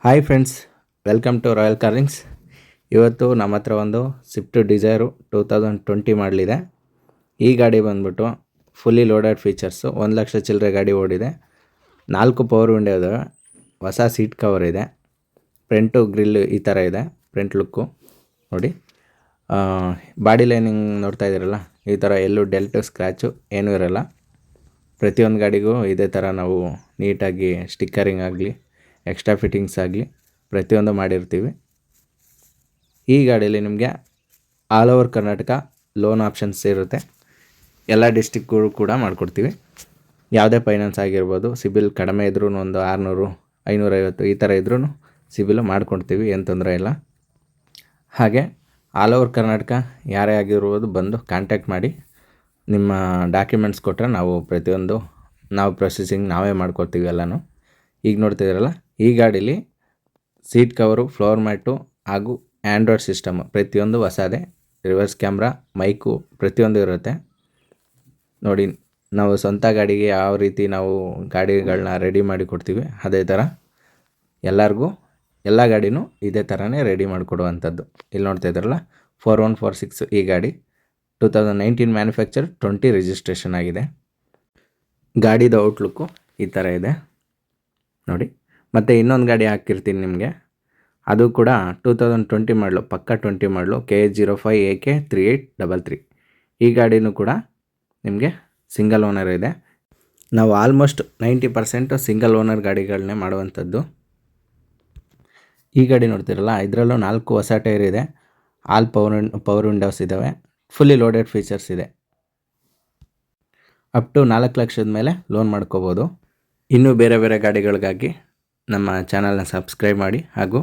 Hi friends, welcome to Royal Carlings. ಇವತ್ತು ನಮ್ಮ ಹತ್ರ ಒಂದು ಸ್ವಿಫ್ಟ್ ಡಿಸೈರು 2020 ಮಾಡಲಿದೆ. ಈ ಗಾಡಿ ಬಂದ್ಬಿಟ್ಟು ಫುಲ್ಲಿ ಲೋಡೆಡ್ ಫೀಚರ್ಸು, 1,00,000 ಚಿಲ್ಲರೆ ಗಾಡಿ ಓಡಿದೆ. 4 ಪವರ್ ವಿಂಡೋ ಇದಾವೆ, ಹೊಸ ಸೀಟ್ ಕವರ್ ಇದೆ, ಫ್ರಂಟು ಗ್ರಿಲ್ ಈ ಥರ ಇದೆ. ಫ್ರಂಟ್ ಲುಕ್ಕು ನೋಡಿ, ಬಾಡಿ ಲೈನಿಂಗ್ ನೋಡ್ತಾ ಇದ್ದೀರಲ್ಲ, ಈ ಥರ ಎಲ್ಲೂ ಡೆಲ್ಟು ಸ್ಕ್ರ್ಯಾಚು ಏನೂ ಇರೋಲ್ಲ. ಪ್ರತಿಯೊಂದು ಗಾಡಿಗೂ ಇದೇ ಥರ ನಾವು ನೀಟಾಗಿ ಸ್ಟಿಕ್ಕರಿಂಗ್ ಆಗಲಿ, ಎಕ್ಸ್ಟ್ರಾ ಫಿಟ್ಟಿಂಗ್ಸ್ ಆಗಲಿ ಪ್ರತಿಯೊಂದು ಮಾಡಿರ್ತೀವಿ. ಈ ಗಾಡಿಯಲ್ಲಿ ನಿಮಗೆ all over Karnataka loan options ಇರುತ್ತೆ. ಎಲ್ಲ ಡಿಸ್ಟಿಕ್ಗಳು ಕೂಡ ಮಾಡಿಕೊಡ್ತೀವಿ. ಯಾವುದೇ ಫೈನಾನ್ಸ್ ಆಗಿರ್ಬೋದು, ಸಿಬಿಲ್ ಕಡಿಮೆ ಇದ್ರೂ ಒಂದು 600, 550 ಈ ಥರ ಇದ್ರೂ ಸಿಬಿಲು ಮಾಡಿಕೊಡ್ತೀವಿ, ಏನು ತೊಂದರೆ ಇಲ್ಲ. ಹಾಗೆ ಆಲ್ ಓವರ್ ಕರ್ನಾಟಕ ಯಾರೇ ಆಗಿರ್ಬೋದು ಬಂದು ಕಾಂಟ್ಯಾಕ್ಟ್ ಮಾಡಿ, ನಿಮ್ಮ ಡಾಕ್ಯುಮೆಂಟ್ಸ್ ಕೊಟ್ಟರೆ ನಾವು ಪ್ರತಿಯೊಂದು ಪ್ರೊಸೆಸಿಂಗ್ ನಾವೇ ಮಾಡ್ಕೊಡ್ತೀವಿ ಎಲ್ಲನೂ. ಈಗ ನೋಡ್ತಿದ್ದೀರಲ್ಲ, ಈ ಗಾಡೀಲಿ ಸೀಟ್ ಕವರು, ಫ್ಲೋರ್ ಮ್ಯಾಟು ಹಾಗೂ ಆ್ಯಂಡ್ರಾಯ್ಡ್ ಸಿಸ್ಟಮು ಪ್ರತಿಯೊಂದು ಹೊಸದೇ. ರಿವರ್ಸ್ ಕ್ಯಾಮ್ರಾ, ಮೈಕು ಪ್ರತಿಯೊಂದು ಇರುತ್ತೆ. ನೋಡಿ, ನಾವು ಸ್ವಂತ ಗಾಡಿಗೆ ಯಾವ ರೀತಿ ನಾವು ಗಾಡಿಗಳನ್ನ ರೆಡಿ ಮಾಡಿ ಕೊಡ್ತೀವಿ, ಅದೇ ಥರ ಎಲ್ಲರಿಗೂ ಎಲ್ಲ ಗಾಡಿನೂ ಇದೇ ಥರನೇ ರೆಡಿ ಮಾಡಿಕೊಡುವಂಥದ್ದು. ಇಲ್ಲಿ ನೋಡ್ತಾ ಇದ್ದಾರಲ್ಲ, 4146 ಈ ಗಾಡಿ 2019 ಮ್ಯಾನುಫ್ಯಾಕ್ಚರ್, 20 ರಿಜಿಸ್ಟ್ರೇಷನ್ ಆಗಿದೆ. ಗಾಡಿದು ಔಟ್ಲುಕ್ಕು ಈ ಥರ ಇದೆ ನೋಡಿ. ಮತ್ತು ಇನ್ನೊಂದು ಗಾಡಿ ಹಾಕಿರ್ತೀನಿ ನಿಮಗೆ, ಅದು ಕೂಡ 2020 ಮಾಡಲು, ಪಕ್ಕ 20 ಮಾಡಲು, KH05AK 3833. ಈ ಗಾಡಿನೂ ಕೂಡ ನಿಮಗೆ ಸಿಂಗಲ್ ಓನರ್ ಇದೆ. ನಾವು ಆಲ್ಮೋಸ್ಟ್ 90% ಸಿಂಗಲ್ ಓನರ್ ಗಾಡಿಗಳನ್ನೇ ಮಾಡುವಂಥದ್ದು. ಈ ಗಾಡಿ ನೋಡ್ತಿರಲ್ಲ, ಇದರಲ್ಲೂ 4 ಹೊಸ ಟೈರ್ ಇದೆ, ಆಲ್ ಪವರ್ ವಿಂಡೋಸ್ ಇದ್ದಾವೆ, ಫುಲ್ಲಿ ಲೋಡೆಡ್ ಫೀಚರ್ಸ್ ಇದೆ. ಅಪ್ ಟು 4 ಲಕ್ಷದ ಮೇಲೆ ಲೋನ್ ಮಾಡ್ಕೋಬೋದು. ಇನ್ನೂ ಬೇರೆ ಬೇರೆ ಗಾಡಿಗಳಿಗಾಗಿ ನಮ್ಮ ಚಾನಲ್ನ ಸಬ್ಸ್ಕ್ರೈಬ್ ಮಾಡಿ ಹಾಗೂ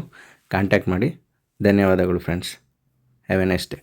ಕಾಂಟ್ಯಾಕ್ಟ್ ಮಾಡಿ. ಧನ್ಯವಾದಗಳು friends. Have A nice day.